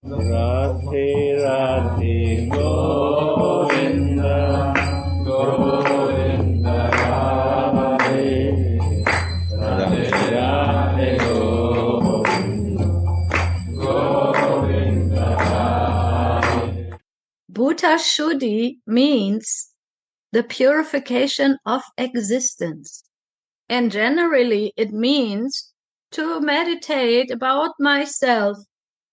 Radhe Radhe Govinda Govinda Radhe Radhe Radhe Govinda Govinda Radhe. Bhuta Shuddhi means the purification of existence. And generally it means to meditate about myself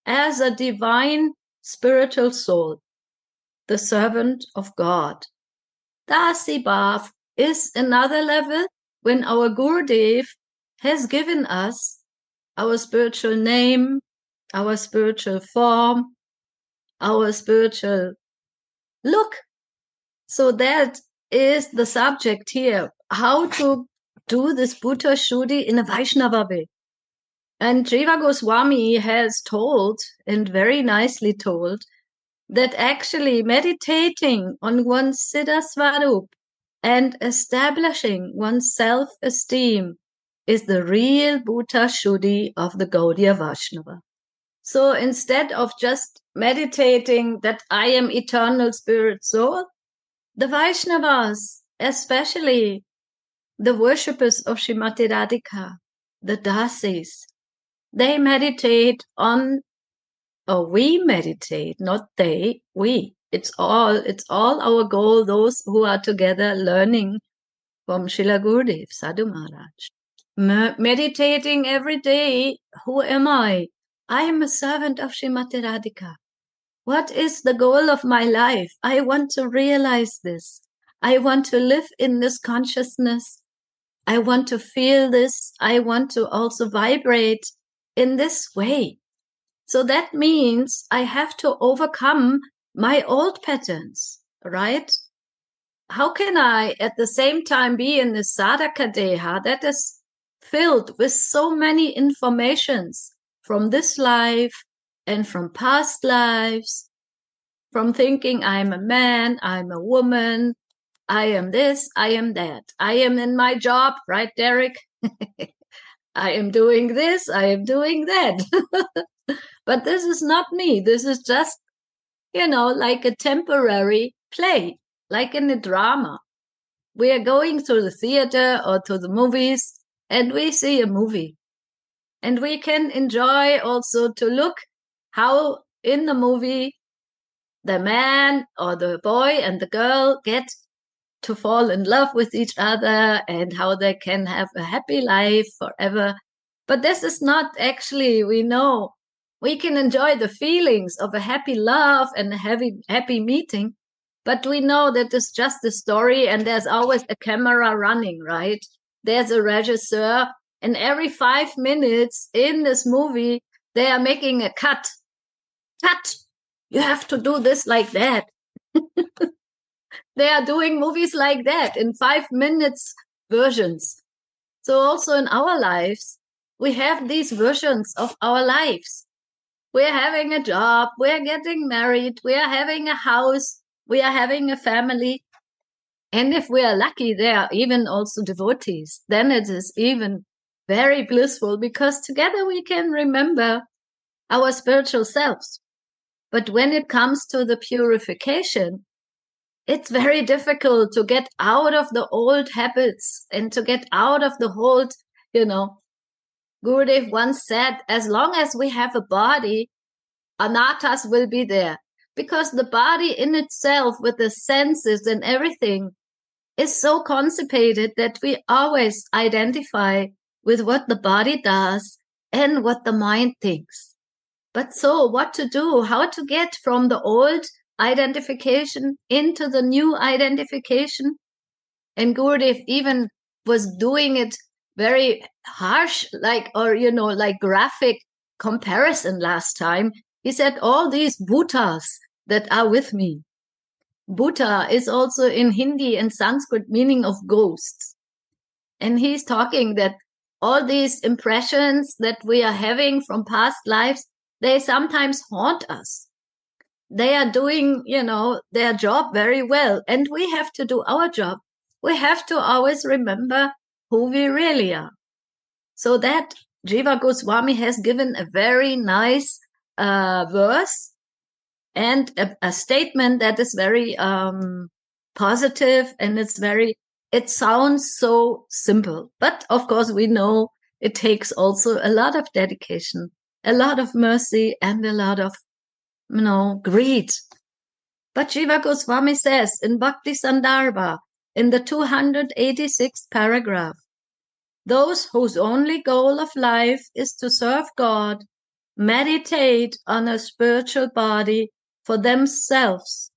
as a divine spiritual soul, the servant of God. Dasi Bhav is another level when our Gurudev has given us our spiritual name, our spiritual form, our spiritual look. So that is the subject here, how to do this Bhuta Shuddhi in a Vaishnava way. And Jiva Goswami has told, and very nicely told, that actually meditating on one's Siddha Swarup and establishing one's self-esteem is the real Bhuta Shuddhi of the Gaudiya Vaishnava. So instead of just meditating that I am eternal spirit soul, the Vaishnavas, especially the worshippers of Srimati Radhika, the Dasis, they meditate on, or we meditate, not they, we. It's all our goal, those who are together learning from Srila Gurudev, Sadhu Maharaj. Meditating every day, who am I? I am a servant of Srimati Radhika. What is the goal of my life? I want to realize this. I want to live in this consciousness. I want to feel this. I want to also vibrate in this way. So that means I have to overcome my old patterns, right? How can I at the same time be in this sadhaka deha that is filled with so many informations from this life and from past lives, from thinking I'm a man, I'm a woman, I am this, I am that. I am in my job, right, Derek? I am doing this, I am doing that. But this is not me. This is just, like a temporary play, like in a drama. We are going to the theater or to the movies and we see a movie. And we can enjoy also to look how in the movie the man or the boy and the girl get to fall in love with each other and how they can have a happy life forever. But this is not actually, we know, we can enjoy the feelings of a happy love and a happy meeting, but we know that it's just a story and there's always a camera running, right? There's a regisseur, and every 5 minutes in this movie, they are making a cut. Cut! You have to do this like that. They are doing movies like that in 5 minutes versions. So also in our lives, we have these versions of our lives. We're having a job, we're getting married, we are having a house, we are having a family. And if we are lucky, there are even also devotees. Then it is even very blissful because together we can remember our spiritual selves. But when it comes to the purification, it's very difficult to get out of the old habits and to get out of the old, Gurudev once said, as long as we have a body, anatas will be there. Because the body in itself with the senses and everything is so constipated that we always identify with what the body does and what the mind thinks. But so what to do? How to get from the old identification into the new identification? And Gurudev even was doing it very harsh, like graphic comparison last time. He said, all these bhutas that are with me. Bhuta is also in Hindi and Sanskrit meaning of ghosts. And he's talking that all these impressions that we are having from past lives, they sometimes haunt us. They are doing, their job very well. And we have to do our job. We have to always remember who we really are. So that Jiva Goswami has given a very nice verse and a statement that is very positive, and it sounds so simple. But of course, we know it takes also a lot of dedication, a lot of mercy, and a lot of, greed. But Jiva Goswami says in Bhakti Sandarbha, in the 286th paragraph, those whose only goal of life is to serve God meditate on a spiritual body for themselves,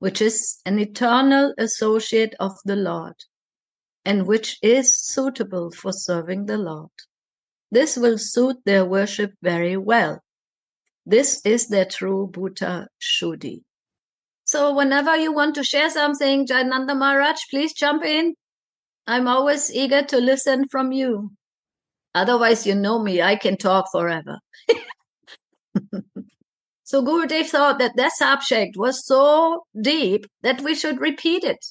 which is an eternal associate of the Lord, and which is suitable for serving the Lord. This will suit their worship very well. This is their true Bhuta Shuddhi. So whenever you want to share something, Jayananda Maharaj, please jump in. I'm always eager to listen from you. Otherwise, you know me, I can talk forever. So Gurudev thought that subject was so deep that we should repeat it.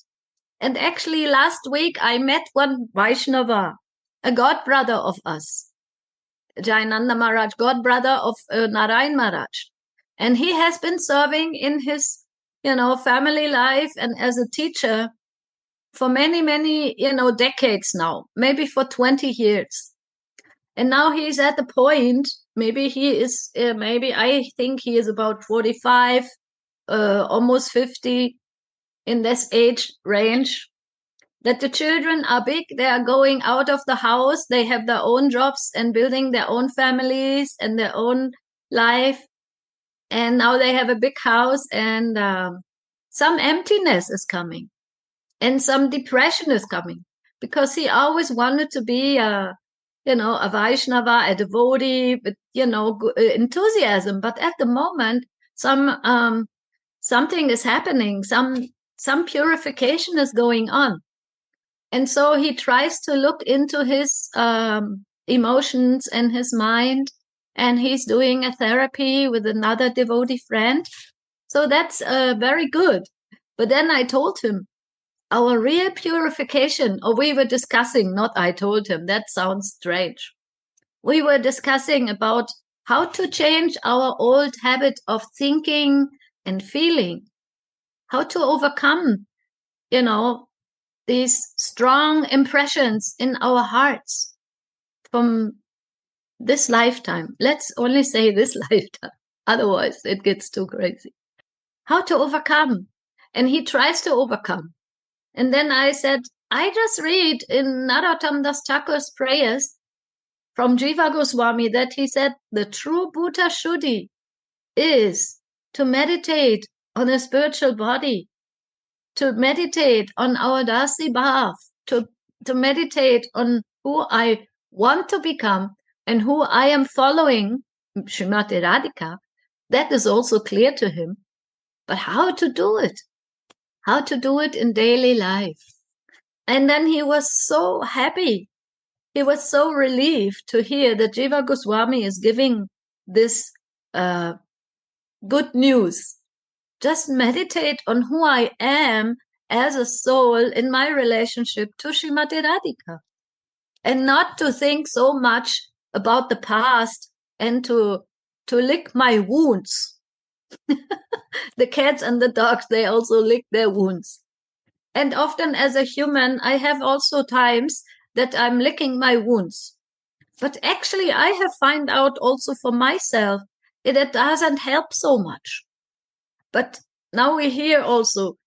And actually last week I met one Vaishnava, a god brother of us, Jayananda Maharaj, god brother of Narayan Maharaj. And he has been serving in his, family life and as a teacher for many, many, decades now, maybe for 20 years. And now he's at the point, maybe he is, I think he is about 45, almost 50, in this age range, that the children are big, they are going out of the house, they have their own jobs and building their own families and their own life. And now they have a big house, and some emptiness is coming and some depression is coming, because he always wanted to be a Vaishnava, a devotee with, enthusiasm. But at the moment, something is happening, some purification is going on. And so he tries to look into his emotions and his mind, and he's doing a therapy with another devotee friend. So that's very good. But then I told him, our real purification, or we were discussing, not I told him, that sounds strange. We were discussing about how to change our old habit of thinking and feeling, how to overcome, these strong impressions in our hearts from this lifetime. Let's only say this lifetime, otherwise it gets too crazy. How to overcome. And he tries to overcome. And then I said, I just read in Narottam Das Thakur's prayers from Jiva Goswami that he said the true Bhuta Shuddhi is to meditate on a spiritual body, to meditate on our Dasi Bhav, to meditate on who I want to become and who I am following, Srimati Radhika. That is also clear to him. But how to do it? How to do it in daily life? And then he was so happy. He was so relieved to hear that Jiva Goswami is giving this good news. Just meditate on who I am as a soul in my relationship to Srimati Radhika. And not to think so much about the past and to lick my wounds. The cats and the dogs, they also lick their wounds. And often as a human, I have also times that I'm licking my wounds. But actually, I have found out also for myself, it doesn't help so much. But now we hear also,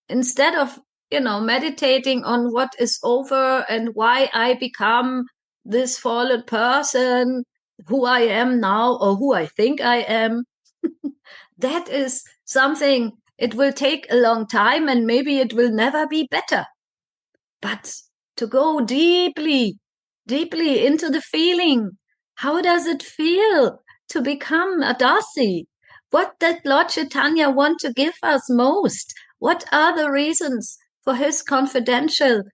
instead of, meditating on what is over and why I become this fallen person, who I am now or who I think I am, that is something, it will take a long time and maybe it will never be better. But to go deeply into the feeling, how does it feel to become a Dasi? What did Lord Chaitanya want to give us most? What are the reasons for his confidential,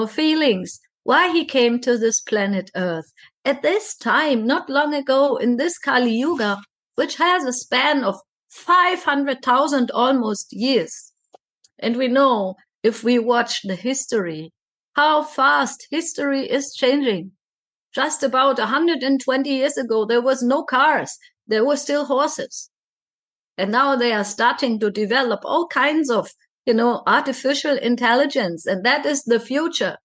feelings? Why he came to this planet Earth at this time, not long ago, in this Kali Yuga, which has a span of 500,000 almost years. And we know, if we watch the history, how fast history is changing. Just about 120 years ago, there was no cars. there were still horses. And now they are starting to develop all kinds of, artificial intelligence. And that is the future.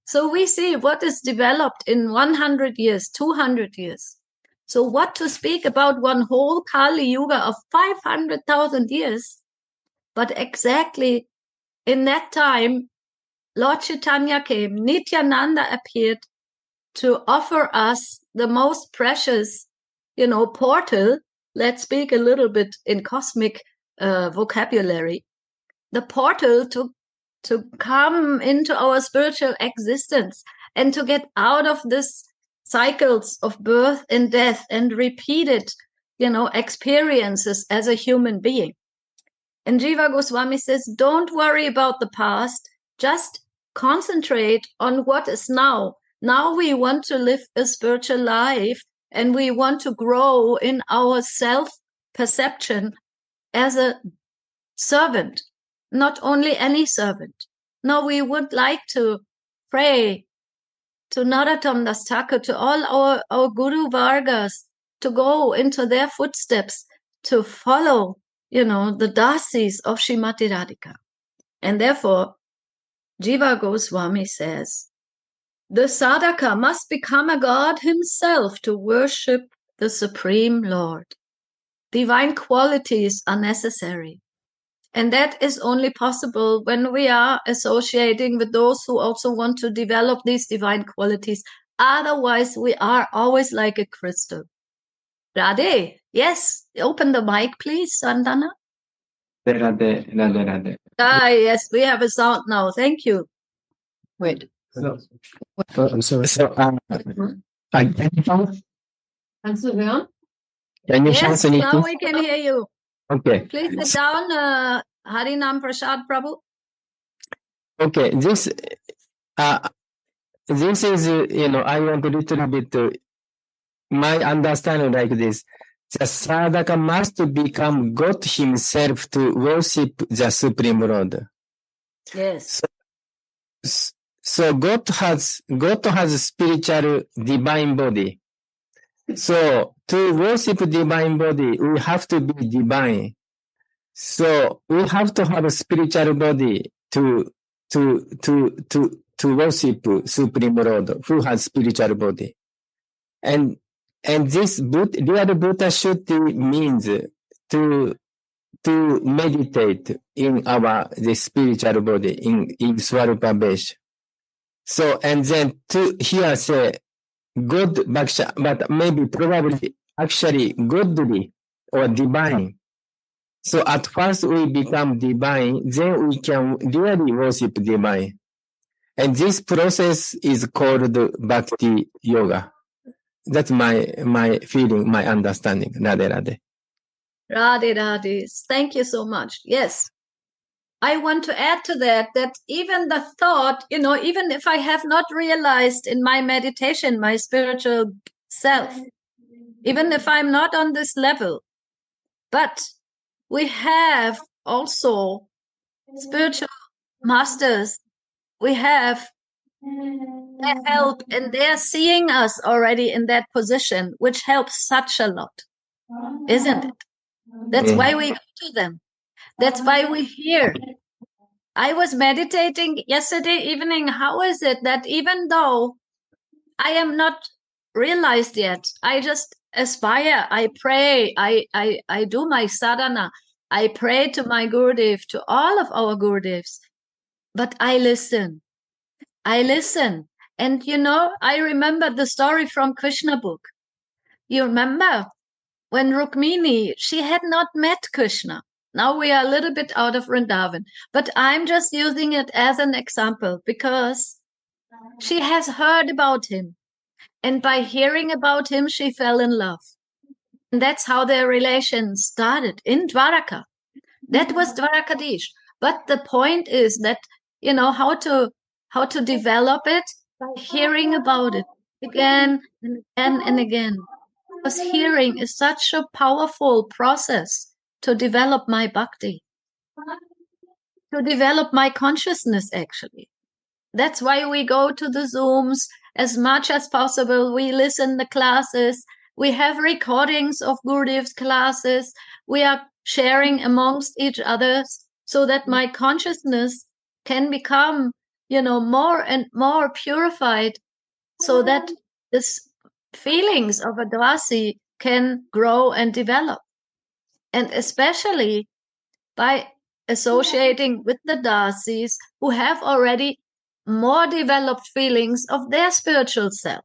So we see what is developed in 100 years, 200 years. So what to speak about one whole Kali Yuga of 500,000 years? But exactly in that time, Lord Chaitanya came, Nityananda appeared to offer us the most precious, portal. Let's speak a little bit in cosmic vocabulary. The portal to come into our spiritual existence and to get out of this cycles of birth and death and repeated, experiences as a human being. And Jiva Goswami says, don't worry about the past, just concentrate on what is now. Now we want to live a spiritual life and we want to grow in our self-perception as a servant, not only any servant. No, we would like to pray to Narottam Das Thakur, to all our Guru Vargas, to go into their footsteps, to follow, the dasis of Srimati Radhika. And therefore, Jiva Goswami says, the sadhaka must become a god himself to worship the Supreme Lord. Divine qualities are necessary. And that is only possible when we are associating with those who also want to develop these divine qualities. Otherwise, we are always like a crystal. Radhe, yes, open the mic, please, Sandana. Radhe, Radhe, Radhe. Ah, yes, we have a sound now. Thank you. Wait. I'm sorry. Can you shout? Kannst du hören? Can you Yes, shout, now Suniti? we can hear you. Okay. Please sit down, Harinam Prasad Prabhu. Okay. This is, I want a little bit, my understanding like this. The sadhaka must become God himself to worship the Supreme Lord. Yes. So God has spiritual divine body. So to worship divine body, we have to be divine. So we have to have a spiritual body to worship Supreme Lord who has spiritual body. And this real Buddha Shuddhi means to meditate in the spiritual body in Swarupa Besh. So and then to here say good bhaksha, but maybe probably actually godly or divine. So at first we become divine, then we can really worship divine. And this process is called Bhakti Yoga. That's my feeling, my understanding. Radhe Radhe. Radhe Radhe. Thank you so much. Yes. I want to add to that even the thought, even if I have not realized in my meditation, my spiritual self, even if I'm not on this level, but we have also spiritual masters. We have their help and they're seeing us already in that position, which helps such a lot, isn't it? That's why we go to them. That's why we're here. I was meditating yesterday evening. How is it that even though I am not realized yet, I just aspire, I pray, I do my sadhana, I pray to my Gurudev, to all of our Gurudevs, but I listen. And I remember the story from Krishna book. You remember when Rukmini, she had not met Krishna. Now we are a little bit out of Vrindavan, but I'm just using it as an example because she has heard about him. And by hearing about him, she fell in love. And that's how their relation started in Dwaraka. That was Dwarakadish. But the point is that, how to develop it by hearing about it again and again and again. Because hearing is such a powerful process to develop my bhakti, to develop my consciousness, actually. That's why we go to the Zooms as much as possible. We listen the classes. We have recordings of Gurudev's classes. We are sharing amongst each other so that my consciousness can become, more and more purified, so that this feelings of advasi can grow and develop. And especially by associating with the dasis who have already more developed feelings of their spiritual self.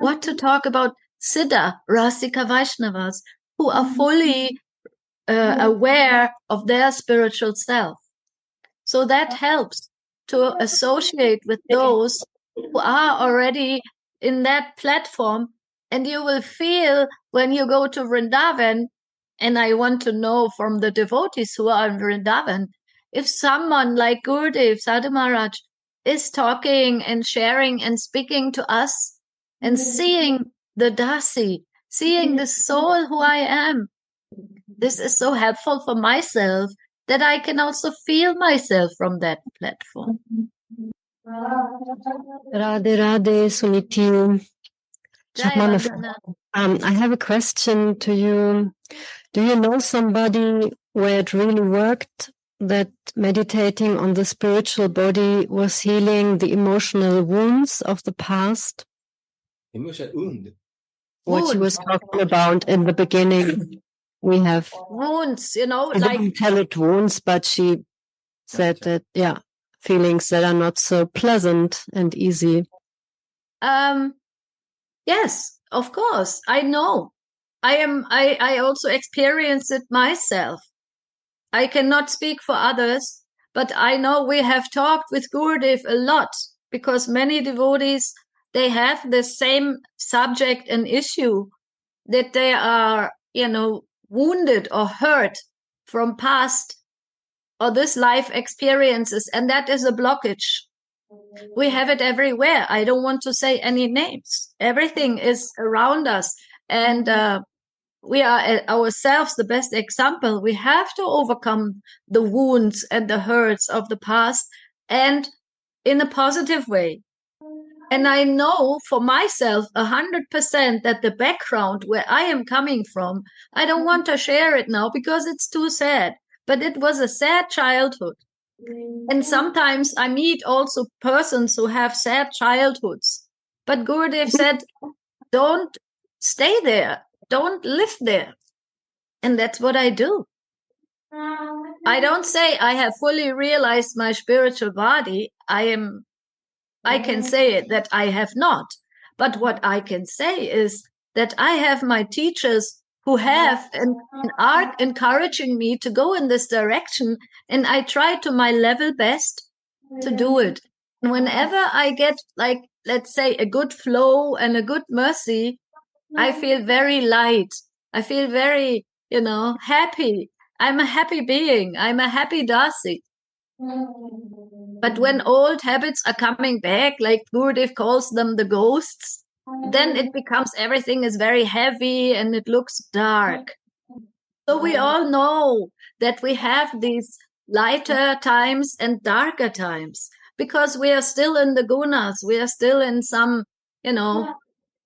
What to talk about Siddha, Rasika Vaishnavas, who are fully aware of their spiritual self. So that helps to associate with those who are already in that platform. And you will feel when you go to Vrindavan, and I want to know from the devotees who are in Vrindavan, if someone like Gurudev Sadhu Maharaj is talking and sharing and speaking to us and seeing the dasi, seeing the soul who I am, this is so helpful for myself that I can also feel myself from that platform. Radhe Radhe, Suniti. Jai Wonderful. Vandana. I have a question to you. Do you know somebody where it really worked, that meditating on the spiritual body was healing the emotional wounds of the past? Emotional wound. What she was talking about in the beginning. We have wounds, I didn't tell it wounds, but she said that, feelings that are not so pleasant and easy. Yes, of course. I know. I also experience it myself. I cannot speak for others, but I know we have talked with Gurudev a lot, because many devotees, they have the same subject and issue, that they are, wounded or hurt from past or this life experiences, and that is a blockage. We have it everywhere. I don't want to say any names. Everything is around us, and we are ourselves the best example. We have to overcome the wounds and the hurts of the past, and in a positive way. And I know for myself 100% that the background where I am coming from, I don't want to share it now because it's too sad. But it was a sad childhood. And sometimes I meet also persons who have sad childhoods. But Gurudev said, don't stay there. Don't live there. And that's what I do. I don't say I have fully realized my spiritual body. I can say that I have not. But what I can say is that I have my teachers who have and are encouraging me to go in this direction, and I try to my level best to do it. And whenever I get, like, let's say, a good flow and a good mercy, I feel very light. I feel very, happy. I'm a happy being. I'm a happy dasi. But when old habits are coming back, like Gurudev calls them the ghosts, then it becomes everything is very heavy and it looks dark. So we all know that we have these lighter times and darker times, because we are still in the gunas. We are still in some,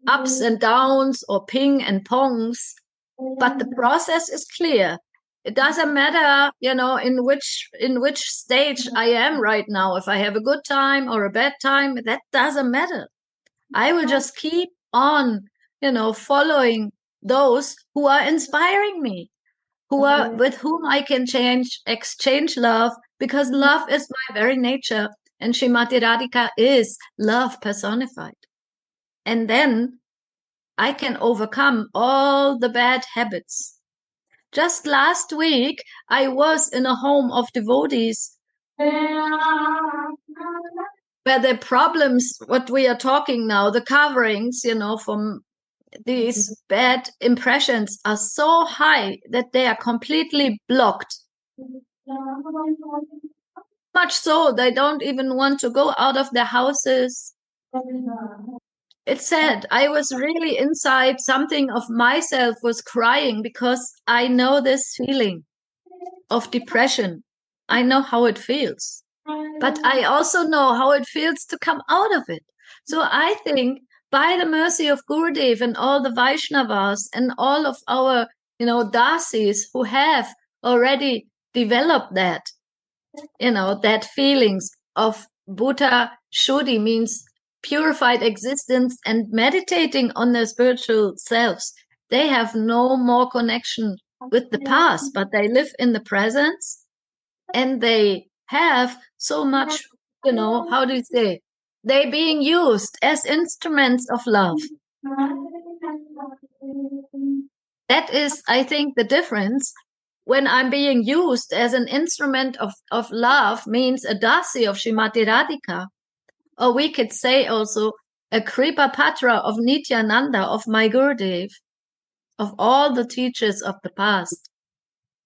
ups and downs or ping and pongs. But the process is clear. It doesn't matter, in which stage I am right now. If I have a good time or a bad time, that doesn't matter. I will just keep on, following those who are inspiring me, with whom I can exchange love, because love is my very nature. And Srimati Radhika is love personified. And then I can overcome all the bad habits. Just last week, I was in a home of devotees where the problems, what we are talking now, the coverings, from these bad impressions are so high that they are completely blocked. Much so, they don't even want to go out of their houses. It's sad. I was really inside, something of myself was crying, because I know this feeling of depression. I know how it feels. But I also know how it feels to come out of it. So I think by the mercy of Gurudev and all the Vaishnavas and all of our, dasis who have already developed that, that feelings of Bhuta Shuddhi means purified existence and meditating on their spiritual selves. They have no more connection with the past, but they live in the presence and they have so much, how do you say? They're being used as instruments of love. That is, I think, the difference. When I'm being used as an instrument of love means a dasi of Srimati Radhika, or we could say also a Kripa Patra of Nityananda, of my Gurudev, of all the teachers of the past.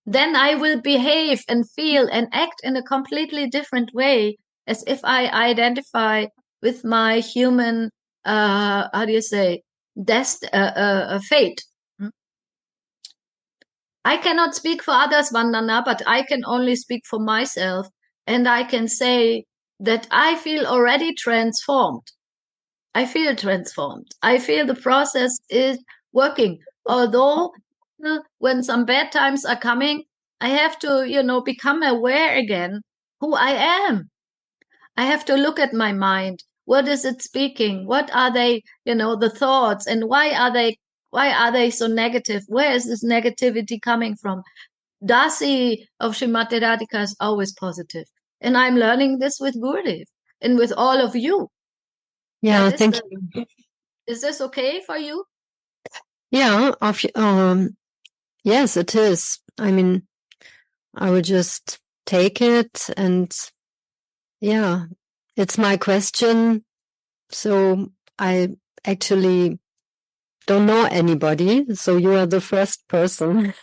Then I will behave and feel and act in a completely different way, as if I identify with my human, fate. I cannot speak for others, Vandana, but I can only speak for myself. And I can say that I feel already transformed. I feel transformed. I feel the process is working. Although when some bad times are coming, I have to, become aware again who I am. I have to look at my mind. What is it speaking? What are they, the thoughts, and why are they so negative? Where is this negativity coming from? Dasi of Srimati Radhika is always positive. And I'm learning this with Gurudev and with all of you. Yeah, thank you. Is this okay for you? Yeah, yes, it is. I mean, I would just take it, and yeah, it's my question. So I actually don't know anybody. So you are the first person.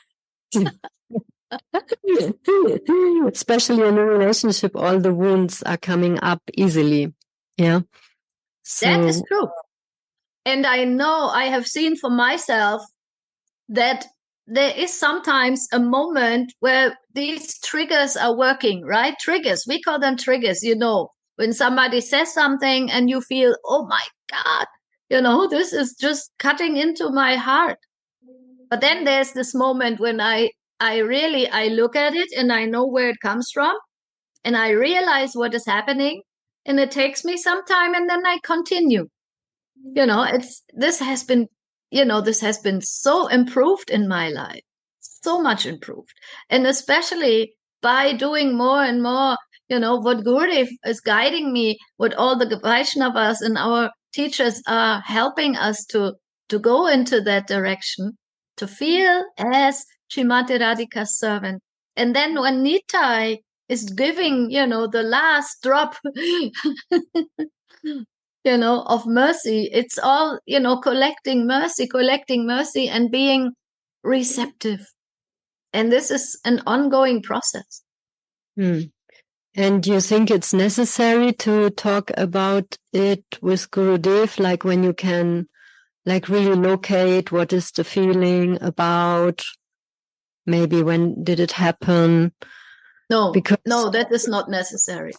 Especially in a relationship, all the wounds are coming up easily. Yeah. So, that is true. And I know I have seen for myself that there is sometimes a moment where these triggers are working, right? Triggers. We call them triggers, when somebody says something and you feel, oh my God, this is just cutting into my heart. But then there's this moment when I look at it and I know where it comes from and I realize what is happening, and it takes me some time and then I continue. This has been so improved in my life, so much improved. And especially by doing more and more, what Gurudev is guiding me, what all the Vaishnavas and our teachers are helping us to go into that direction, to feel as Srimati Radhika's servant. And then when Nitai is giving, the last drop, of mercy, it's all, collecting mercy and being receptive. And this is an ongoing process. And you think it's necessary to talk about it with Gurudev, like when you can really locate what is the feeling about, maybe when did it happen? No, that is not necessary.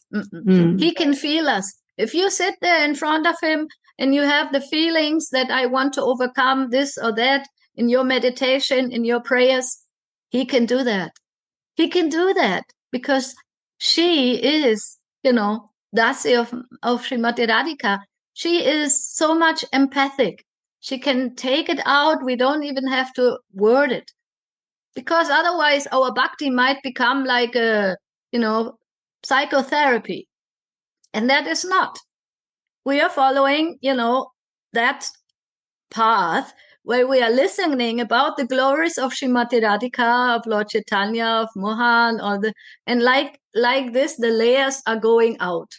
He can feel us. If you sit there in front of him and you have the feelings that I want to overcome this or that in your meditation, in your prayers, he can do that. He can do that because she is, Dasi of Srimati Radhika. She is so much empathic. She can take it out. We don't even have to word it. Because otherwise our bhakti might become like a, psychotherapy. And that is not. We are following, that path where we are listening about the glories of Srimati Radhika, of Lord Chaitanya, of Mohan, and like this, the layers are going out.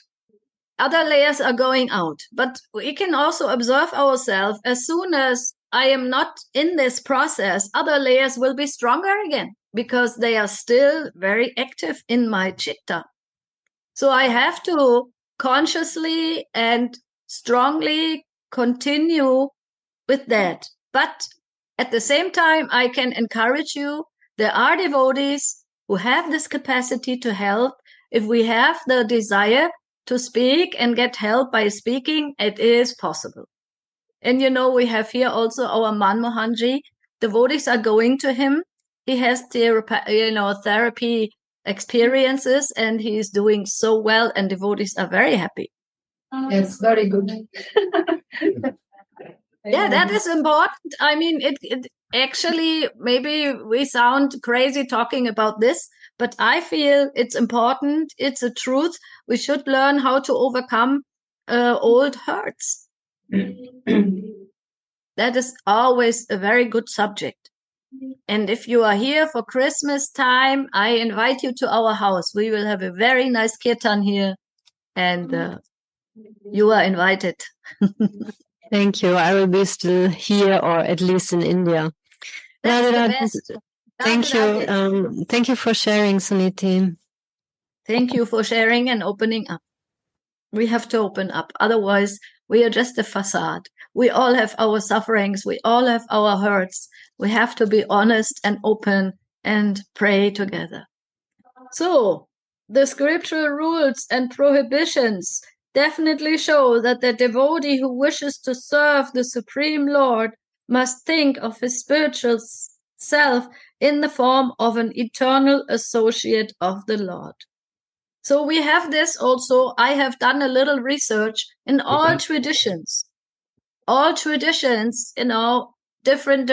Other layers are going out. But we can also observe ourselves. As soon as I am not in this process, other layers will be stronger again because they are still very active in my chitta. So I have to consciously and strongly continue with that. But at the same time, I can encourage you. There are devotees who have this capacity to help. If we have the desire to speak and get help by speaking, it is possible. And we have here also our Manmohanji. Devotees are going to him. He has therapy experiences, and he is doing so well, and devotees are very happy. Yes, very good. Yeah, that is important. I mean, it actually, maybe we sound crazy talking about this, but I feel it's important. It's a truth. We should learn how to overcome old hurts. That is always a very good subject. And if you are here for Christmas time, I invite you to our house. We will have a very nice kirtan here, and you are invited. Thank you. I will be still here, or at least in India. That's the best. Thank you. Thank you for sharing, Suniti. Thank you for sharing and opening up. We have to open up. Otherwise, we are just a facade. We all have our sufferings. We all have our hurts. We have to be honest and open and pray together. So, the scriptural rules and prohibitions definitely show that the devotee who wishes to serve the Supreme Lord must think of his spiritual self in the form of an eternal associate of the Lord. So we have this also. I have done a little research in all traditions. All traditions, different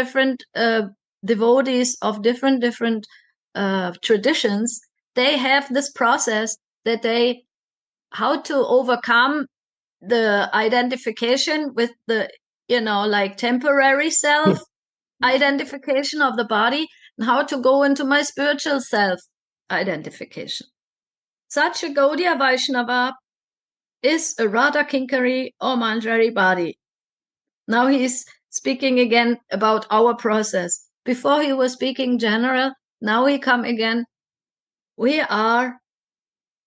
devotees of different traditions, they have this process that how to overcome the identification with the, like temporary self identification of the body, and how to go into my spiritual self identification. Such a Gaudiya Vaishnava is a Radha Kinkari or Manjari body. Now he's speaking again about our process. Before he was speaking general, now he come again. We are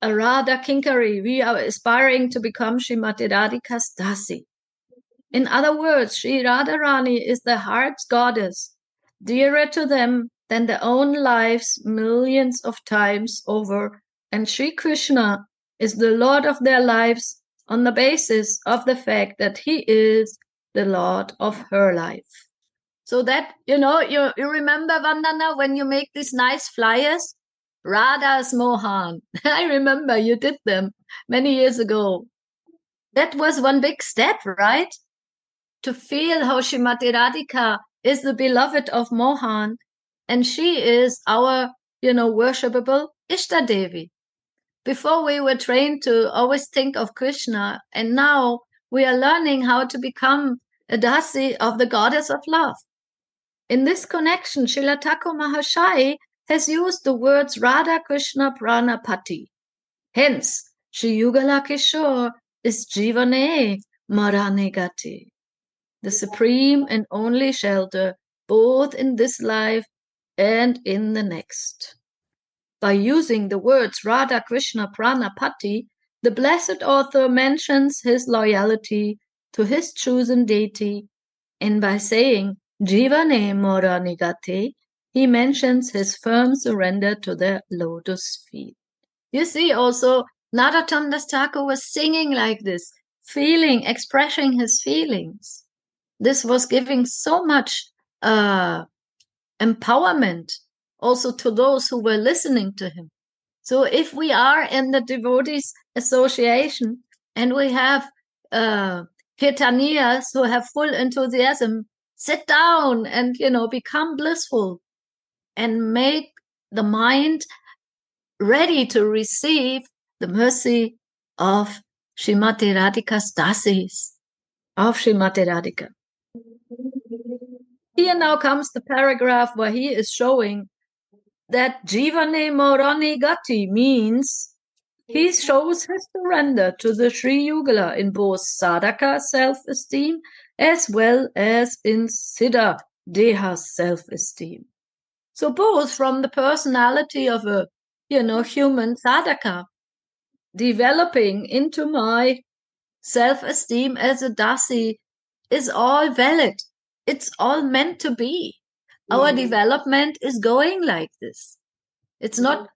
a Radha Kinkari. We are aspiring to become Srimati Radhika's Dasi. In other words, Sri Radharani is the heart's goddess, dearer to them than their own lives millions of times over. And Sri Krishna is the Lord of their lives on the basis of the fact that he is the Lord of her life. So that, you remember, Vandana, when you make these nice flyers? Radha's Mohan. I remember you did them many years ago. That was one big step, right? To feel how Srimati Radhika is the beloved of Mohan, and she is our, worshipable Ishta Devi. Before we were trained to always think of Krishna, and now we are learning how to become a Dasi of the goddess of love. In this connection, Srila Thakur Mahashai has used the words Radha Krishna Pranapati. Hence, Shri Yugala Kishore is Jivane Marane Gati, the supreme and only shelter, both in this life and in the next. By using the words Radha Krishna Pranapati, the blessed author mentions his loyalty to his chosen deity, and by saying Jivane Mora Nigate, he mentions his firm surrender to their lotus feet. You see also, Narottam Das Thakur was singing like this, expressing his feelings. This was giving so much empowerment also to those who were listening to him. So if we are in the devotees association and we have kirtaniyas who have full enthusiasm, sit down and, become blissful and make the mind ready to receive the mercy of Srimati Radhika's Dasis, of Srimati Radhika. Here now comes the paragraph where he is showing that Jivane Morani Gati means he shows his surrender to the Sri Yugala in both Sadhaka self-esteem as well as in Siddha Deha self-esteem. So both from the personality of a, human sadhaka developing into my self-esteem as a dasi is all valid. It's all meant to be. Our development is going like this. It's not,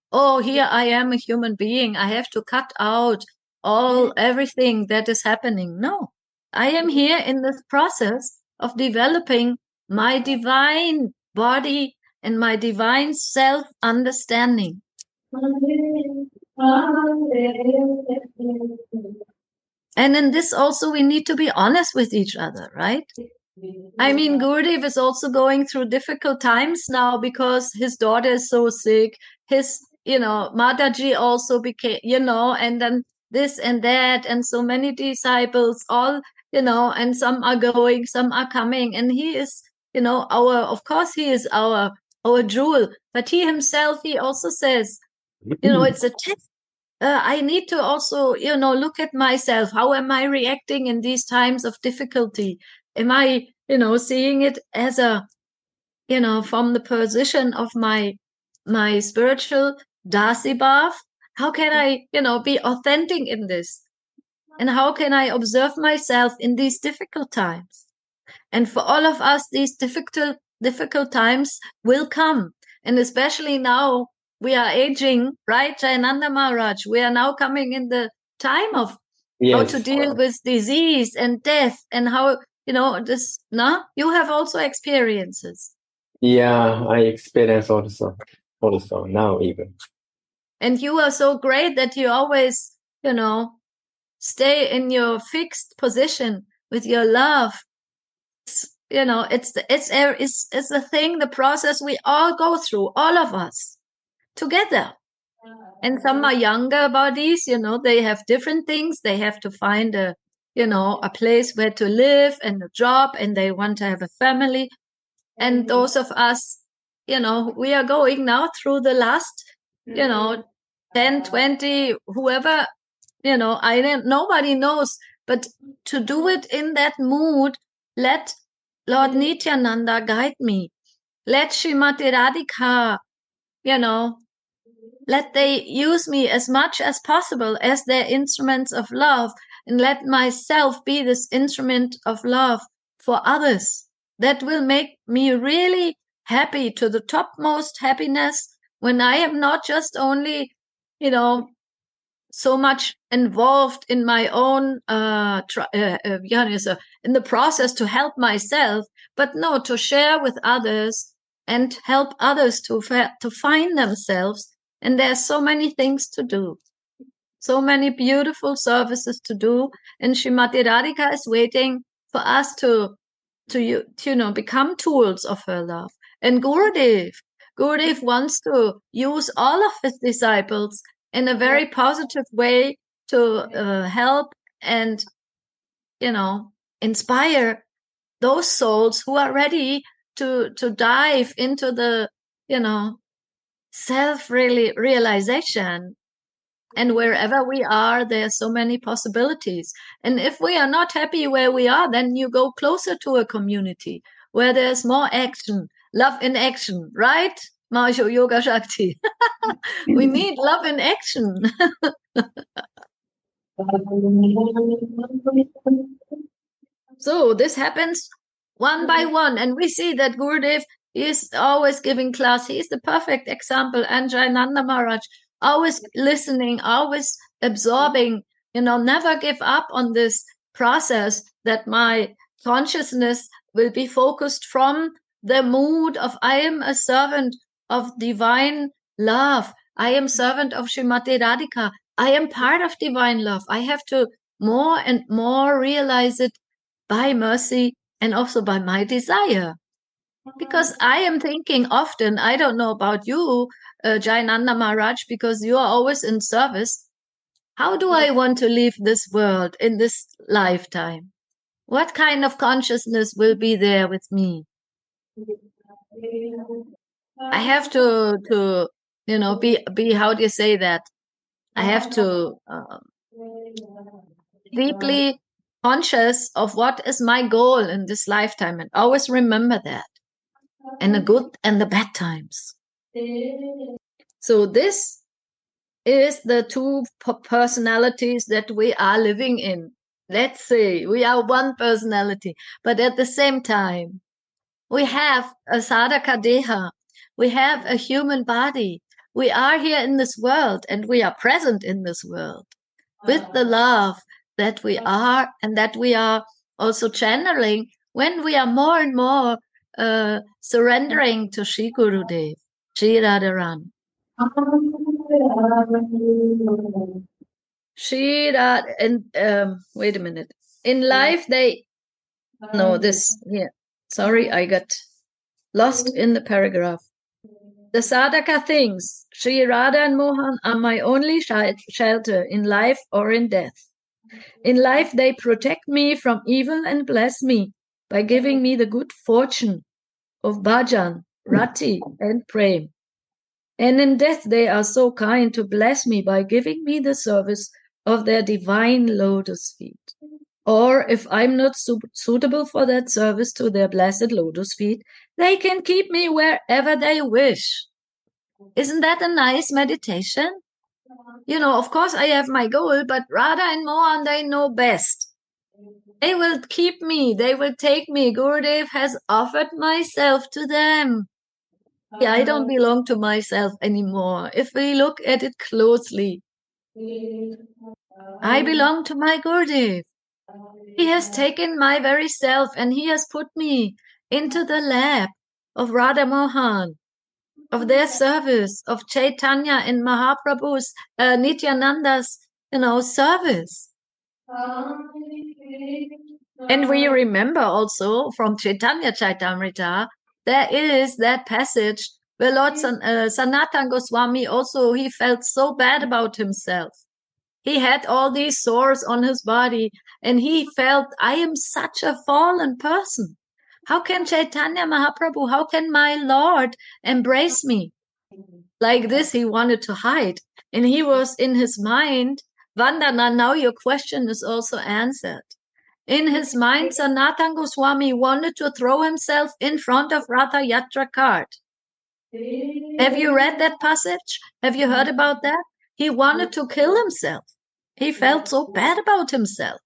here I am a human being. I have to cut out everything that is happening. No, I am here in this process of developing my divine body and my divine self-understanding. And in this also we need to be honest with each other, right? I mean, Gurudev is also going through difficult times now because his daughter is so sick. His, Mataji also became, and then this and that, and so many disciples, all, and some are going, some are coming. And he is, of course he is our jewel, but he himself, he also says, it's a test. I need to also, look at myself. How am I reacting in these times of difficulty? Am I, seeing it as a, from the position of my spiritual dasibhav? How can I, be authentic in this? And how can I observe myself in these difficult times? And for all of us, these difficult times will come. And especially now we are aging, right? Jayananda Maharaj, we are now coming in the time of how to deal with disease and death and how, this, no? You have also experiences. Yeah, I experience also now even. And you are so great that you always, stay in your fixed position with your love. It's the thing, the process we all go through, all of us together. And some are younger bodies, they have different things. They have to find a place where to live and a job, and they want to have a family. And those of us, we are going now through the last, 10, 20, whoever, nobody knows, but to do it in that mood, let Lord Nityananda guide me. Let Srimati Radhika, let they use me as much as possible as their instruments of love, and let myself be this instrument of love for others. That will make me really happy, to the topmost happiness, when I am not just only, so much involved in my own, in the process to help myself, but no, to share with others and help others to find themselves. And there's so many things to do, so many beautiful services to do. And Srimati Radhika is waiting for us to become tools of her love. And Gurudev wants to use all of his disciples in a very positive way to help and, inspire those souls who are ready to dive into the, self-realization. And wherever we are, there are so many possibilities. And if we are not happy where we are, then you go closer to a community where there's more action, love in action, right? Majo Yoga Shakti. We need love in action. So this happens one by one. And we see that Gurudev is always giving class. He is the perfect example. And Jayananda Maharaj, always listening, always absorbing, never give up on this process, that my consciousness will be focused from the mood of I am a servant of divine love. I am servant of Srimati Radhika. I am part of divine love. I have to more and more realize it by mercy and also by my desire. Because I am thinking often, I don't know about you, Jayananda Maharaj, because you are always in service. How do I want to leave this world in this lifetime? What kind of consciousness will be there with me? I have to be, how do you say that? I have to deeply conscious of what is my goal in this lifetime, and always remember that, in the good and the bad times. So this is the two personalities that we are living in. Let's say we are one personality, but at the same time, we have a sadhaka deha, we have a human body. We are here in this world, and we are present in this world with the love that we are, and that we are also channeling, when we are more and more surrendering to Shri Gurudev, Shri Radharan. Shri Radha, and wait a minute. In life, sorry, I got lost in the paragraph. The sadhaka thinks Sri Radha and Mohan are my only shelter in life or in death. In life, they protect me from evil and bless me by giving me the good fortune of bhajan, rati, and prema. And in death, they are so kind to bless me by giving me the service of their divine lotus feet. Or if I'm not suitable for that service to their blessed lotus feet, they can keep me wherever they wish. Isn't that a nice meditation? Of course I have my goal, but Radha and Mohan, they know best. They will keep me. They will take me. Gurudev has offered myself to them. Yeah, I don't belong to myself anymore. If we look at it closely, I belong to my Gurudev. He has taken my very self and he has put me into the lap of Radha Mohan, of their service, of Chaitanya and Mahaprabhu's, Nityananda's, service. And we remember also from Chaitanya Chaitamrita, there is that passage where Lord Sanatana Goswami also, he felt so bad about himself. He had all these sores on his body and he felt, I am such a fallen person. How can Chaitanya Mahaprabhu, how can my Lord embrace me? Like this, he wanted to hide. And he was in his mind, Vandana, now your question is also answered. In his mind, Sanatana Goswami wanted to throw himself in front of Ratha Yatra cart. Have you read that passage? Have you heard about that? He wanted to kill himself. He felt so bad about himself.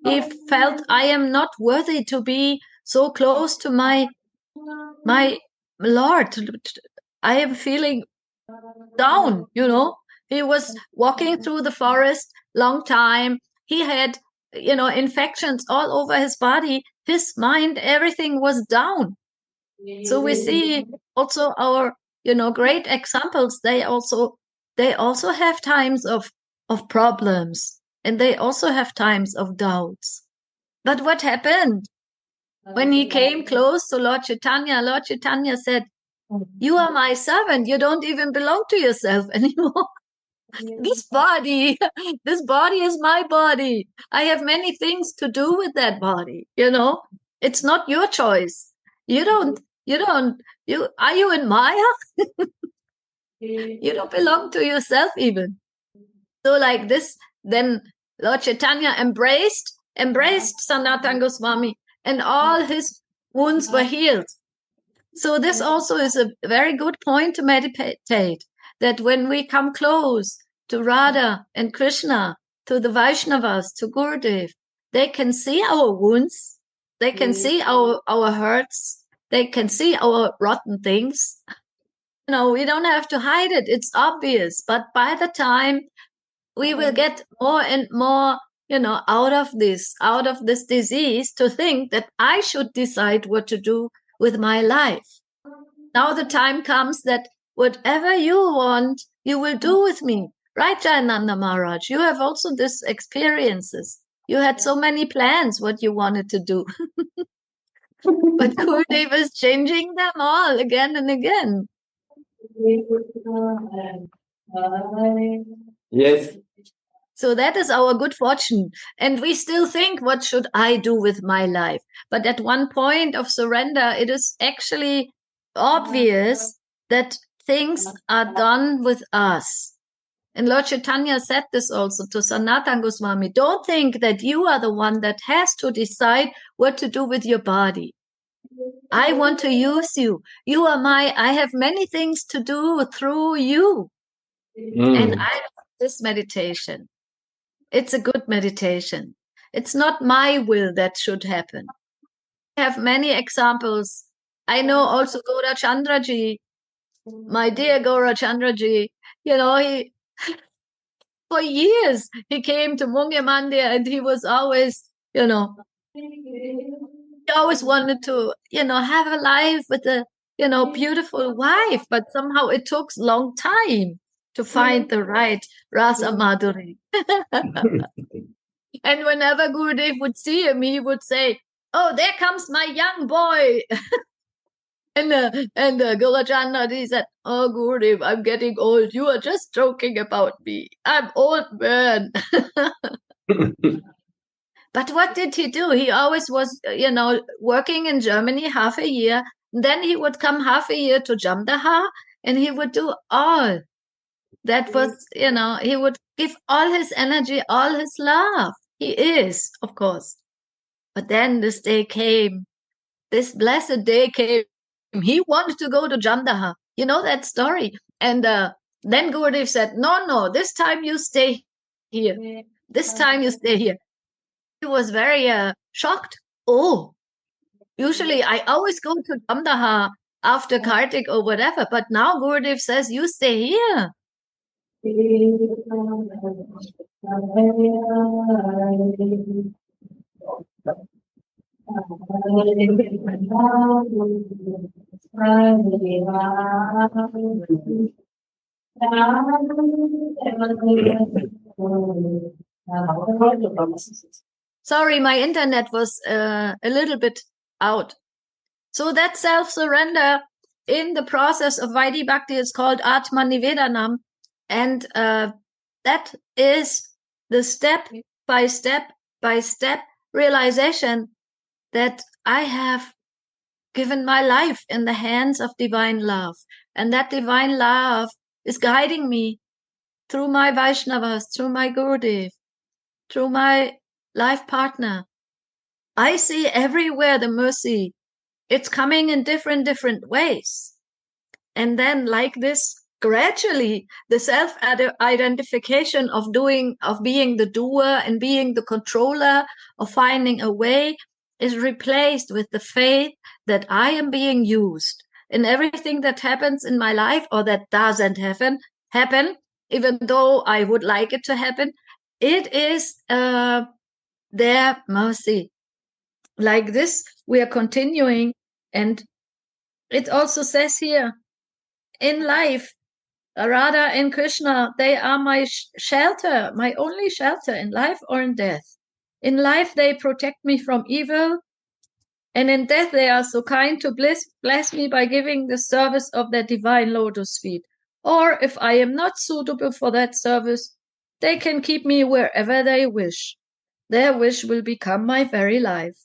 He felt, I am not worthy to be so close to my Lord. I am feeling down, He was walking through the forest long time. He had, infections all over his body. His mind, everything was down. So we see also our, great examples. They also have times of problems and they also have times of doubts. But what happened? When he came close to Lord Chaitanya said, you are my servant. You don't even belong to yourself anymore. This body is my body. I have many things to do with that body. It's not your choice. Are you in Maya? You don't belong to yourself even. So like this, then Lord Chaitanya embraced Sanatana Goswami and all his wounds were healed. So this also is a very good point to meditate, that when we come close to Radha and Krishna, to the Vaishnavas, to Gurudev, they can see our wounds, they can see our hurts, they can see our rotten things. We don't have to hide it, it's obvious. But by the time we will get more and more, out of this disease, to think that I should decide what to do with my life. Now the time comes that whatever you want, you will do with me. Right, Jayananda Maharaj? You have also these experiences. You had so many plans what you wanted to do. But Gurudev is changing them all again and again. Yes. So that is our good fortune. And we still think, what should I do with my life? But at one point of surrender, it is actually obvious that things are done with us. And Lord Chaitanya said this also to Sanatana Goswami. Don't think that you are the one that has to decide what to do with your body. I want to use you. You are I have many things to do through you. And I love this meditation. It's a good meditation. It's not my will that should happen. I have many examples. I know also Gaura Chandraji, my dear Gaura Chandraji, he for years he came to Mungya Mandir and he was always, He always wanted to, have a life with a, beautiful wife, but somehow it took long time to find the right Rasa Madhuri. And whenever Gurudev would see him, he would say, "Oh, there comes my young boy." And Gulachan he said, "Oh, Gurudev, I'm getting old. You are just joking about me. I'm old man." But what did he do? He always was, working in Germany half a year. Then he would come half a year to Jamdaha, and he would do all. That was, he would give all his energy, all his love. He is, of course. But then this day came. This blessed day came. He wanted to go to Jamdaha. You know that story. And then Gurudev said, no, this time you stay here. This time you stay here. He was very shocked. Oh, usually I always go to Jamdaha after Kartik or whatever, but now Gurudev says, you stay here. Sorry, my internet was a little bit out. So that self-surrender in the process of Vaidhi Bhakti is called Atma Nivedanam. And that is the step by step realization that I have given my life in the hands of divine love. And that divine love is guiding me through my Vaishnavas, through my Gurudev, through my life partner. I see everywhere the mercy. It's coming in different ways. And then like this, gradually, the self-identification of being the doer and being the controller, of finding a way, is replaced with the faith that I am being used. And everything that happens in my life or that doesn't happen, even though I would like it to happen, it is their mercy. Like this, we are continuing. And it also says here, in life, Radha and Krishna, they are my shelter, my only shelter in life or in death. In life, they protect me from evil. And in death, they are so kind to bless me by giving the service of their divine lotus feet. Or if I am not suitable for that service, they can keep me wherever they wish. Their wish will become my very life.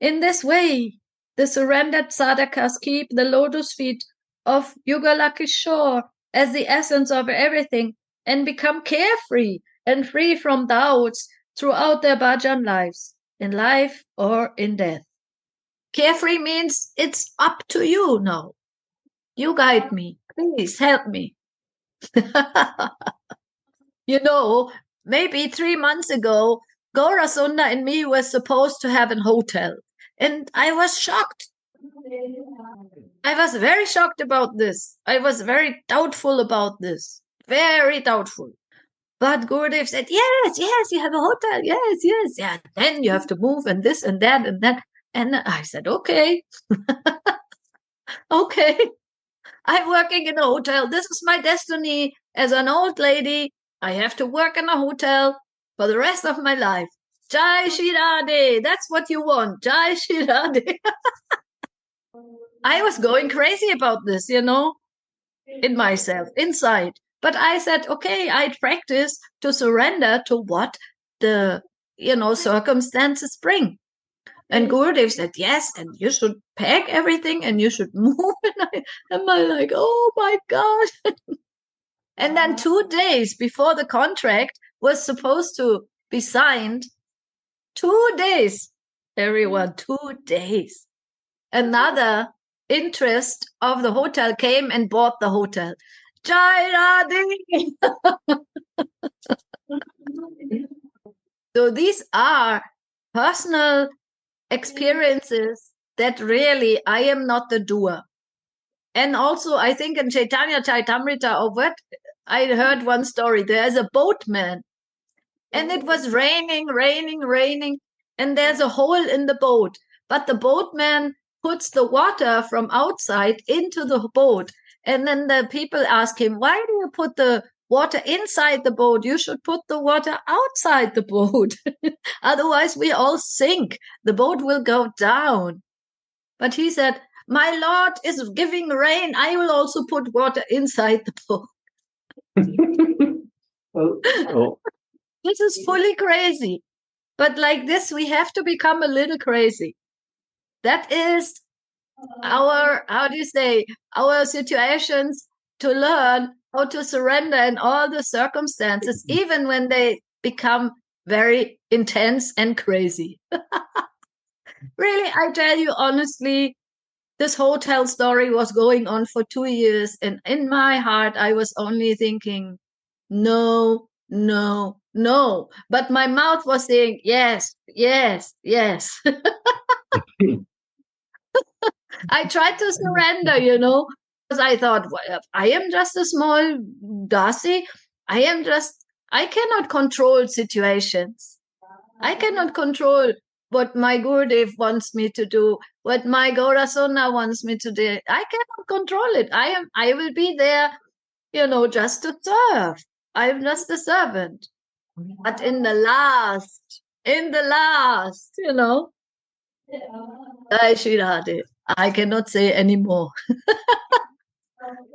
In this way, the surrendered sadhakas keep the lotus feet of Yugalakishore as the essence of everything and become carefree and free from doubts throughout their bhajan lives, in life or in death. Carefree means it's up to you now. You guide me. Please help me. Maybe 3 months ago, Gaura Sunda and me were supposed to have a hotel. And I was shocked. I was very shocked about this. I was very doubtful about this. Very doubtful. But Gurudev said, yes, you have a hotel. Yes. Yeah, then you have to move and this and that and that. And I said, okay. Okay. I'm working in a hotel. This is my destiny as an old lady. I have to work in a hotel for the rest of my life. Jai Shri Radhe. That's what you want. Jai Shri Radhe. I was going crazy about this, in myself, inside. But I said, okay, I'd practice to surrender to what the, circumstances bring. And Gurudev said, yes, and you should pack everything and you should move. And I'm like, oh my God. And then 2 days before the contract was supposed to be signed, 2 days, everyone, 2 days. Another interest of the hotel came and bought the hotel. Jai Radhe! So these are personal experiences that really I am not the doer. And also I think in Chaitanya Chaitamrita or what, I heard one story. There's a boatman and it was raining. and there's a hole in the boat, but the boatman puts the water from outside into the boat. And then the people ask him, why do you put the water inside the boat? You should put the water outside the boat. Otherwise we all sink. The boat will go down. But he said, my Lord is giving rain. I will also put water inside the boat. Oh. This is fully crazy. But like this, we have to become a little crazy. That is our, our situations to learn how to surrender in all the circumstances, even when they become very intense and crazy. Really, I tell you honestly, this hotel story was going on for 2 years, and in my heart, I was only thinking, no, no, no. But my mouth was saying, yes, yes, yes. I tried to surrender, because I thought, well, I am just a small Dasi. I cannot control situations. I cannot control what my Gurudev wants me to do, what my Gaurasona wants me to do. I cannot control it. I will be there, just to serve. I'm just a servant. But in the last, Jai Shri Radhe, I cannot say anymore.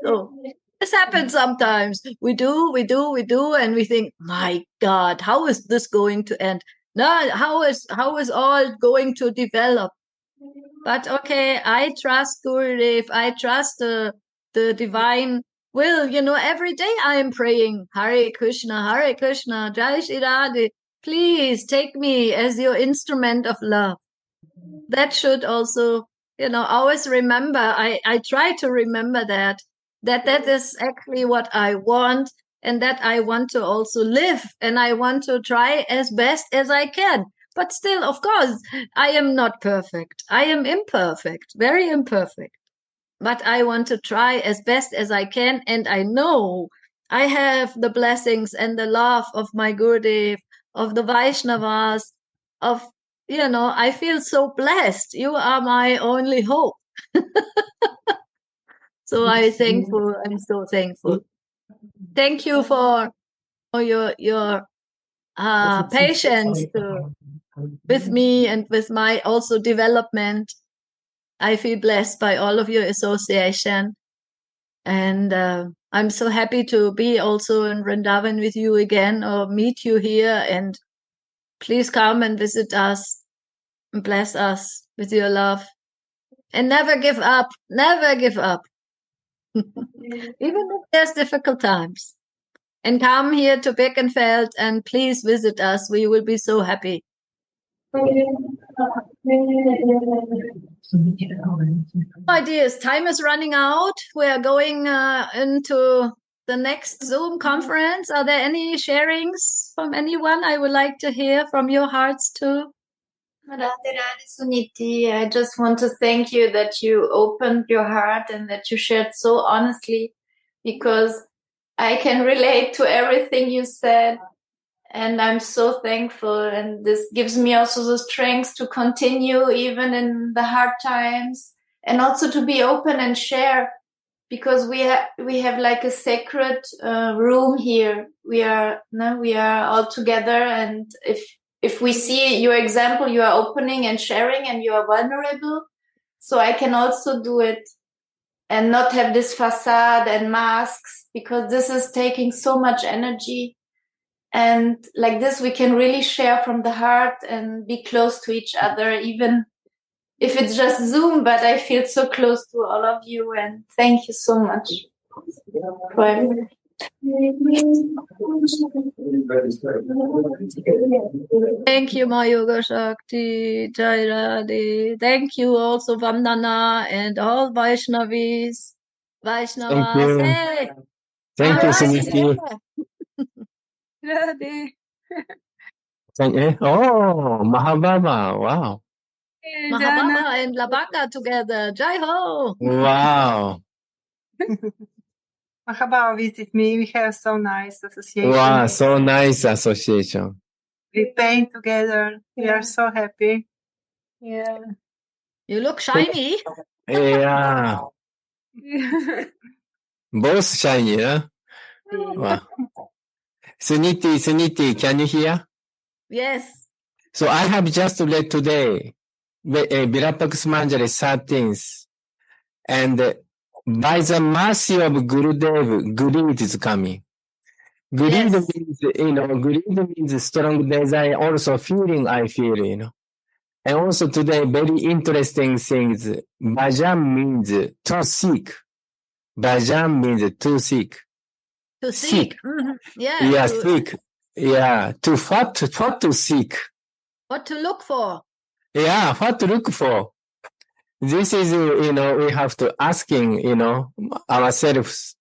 So this happens sometimes. We do, and we think, my God, how is this going to end? No, how is all going to develop? But okay, I trust Gurudev. I trust the divine will. Every day I am praying, Hare Krishna, Jai Shri Radhe. Please take me as your instrument of love. That should also, always remember. I try to remember that is actually what I want, and that I want to also live, and I want to try as best as I can. But still, of course, I am not perfect. I am imperfect, very imperfect. But I want to try as best as I can, and I know I have the blessings and the love of my Gurudev, of the Vaishnavas, of, I feel so blessed. You are my only hope. So I'm so thankful. Thank you for your patience with me and with my also development. I feel blessed by all of your association. And I'm so happy to be also in Vrindavan with you again, or meet you here. And please come and visit us and bless us with your love. And never give up. Never give up. Even if there's difficult times. And come here to Birkenfeld and please visit us. We will be so happy. My dears, time is running out. We are going into the next Zoom conference. Are there any sharings from anyone? I would like to hear from your hearts too. Radhe Radhe Suniti, I just want to thank you that you opened your heart and that you shared so honestly, because I can relate to everything you said, and I'm so thankful, and this gives me also the strength to continue even in the hard times, and also to be open and share, because we have like a sacred room here. We are all together, and if we see your example, you are opening and sharing and you are vulnerable, so I can also do it and not have this facade and masks, because this is taking so much energy. And like this, we can really share from the heart and be close to each other, even if it's just Zoom, but I feel so close to all of you, and thank you so much for everything. Thank you, my Yoga Shakti, Jai Radhe. Thank you also, Vandana, and all Vaishnavis. Vaishnavas. Hey, Thank you, Suniti. Radhe. Oh, Mahababa. Wow. Mahababa and Labaka together. Jai Ho. Wow. Mahaba visit me. We have so nice association. Wow, so nice association. repaint together. We are so happy. Yeah. You look shiny. Yeah. Both shiny, huh? Wow. Suniti, can you hear? Yes. So I have just read today, Virapax Manjari 13th, and by the mercy of Gurudev, greed is coming. Greed Yes. means, greed means strong desire, also feeling I feel, And also today, very interesting things. Bhajan means to seek. Bhajan means to seek. To Seek. seek. Mhm. Yeah. Yeah, To, seek. Yeah, to what to seek. what to look for. Yeah, what to look for. This is, we have to asking, ourselves.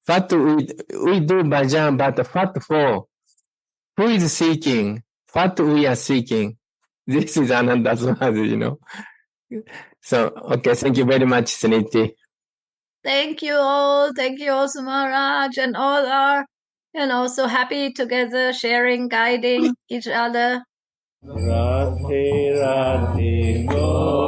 What we do bhajan, but what for? Who is seeking? What we are seeking? This is Ananda's word, So, okay, thank you very much, Suniti. Thank you all. Thank you also, Maharaj, and all are, so happy together, sharing, guiding each other. Radhe Radhe Go